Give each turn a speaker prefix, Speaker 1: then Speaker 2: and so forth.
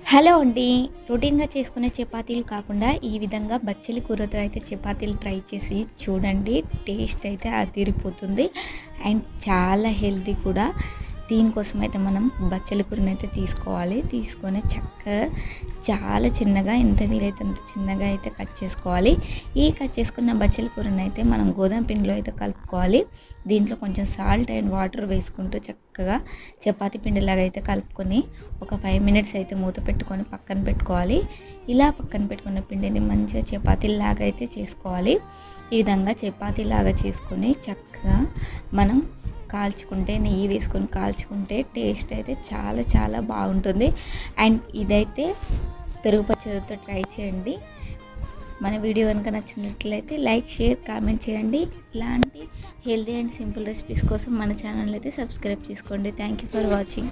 Speaker 1: Hello అండి. రొటీన్‌గా చేసుకునే చపాతీలు కాకుండా ఈ విధంగా బచ్చలి కూరతో అయితే చపాతీలు ట్రై చేసి చూడండి. టేస్ట్ అయితే అదిరిపోతుంది. అండ్ చాలా హెల్తీ కూడా. దీనికోసం అయితే మనం బచ్చలి కూరనైతే తీసుకోవాలి. తీసుకొని చక్కగా చాలా చిన్నగా ఎంత వీలైతే అంత చిన్నగా అయితే కట్ చేసుకోవాలి. ఈ కట్ చేసుకున్న బచ్చలి కూరనైతే మనం గోధుమ పిండిలో అయితే కలుపుకోవాలి. దీంట్లో కొంచెం సాల్ట్ అండ్ వాటర్ వేసుకుంటూ చక్కగా చపాతీ పిండిలాగా అయితే కలుపుకొని ఒక 5 మినిట్స్ అయితే మూత పెట్టుకొని పక్కన పెట్టుకోవాలి. ఇలా పక్కన పెట్టుకున్న పిండిని మంచిగా చపాతీలాగా అయితే చేసుకోవాలి. ఈ విధంగా చపాతీలాగా చేసుకొని చక్కగా మనం కాల్చుకుంటే నెయ్యి వేసుకొని కాల్చుకుంటే టేస్ట్ అయితే చాలా చాలా బాగుంటుంది. అండ్ ఇదైతే పెరుగు పచ్చడితో ట్రై చేయండి. మన వీడియో కనుక నచ్చినట్లయితే లైక్, షేర్, కామెంట్ చేయండి. ఇలాంటి హెల్తీ అండ్ సింపుల్ రెసిపీస్ కోసం మన ఛానల్ అయితే సబ్స్క్రైబ్ చేసుకోండి. Thank you for watching.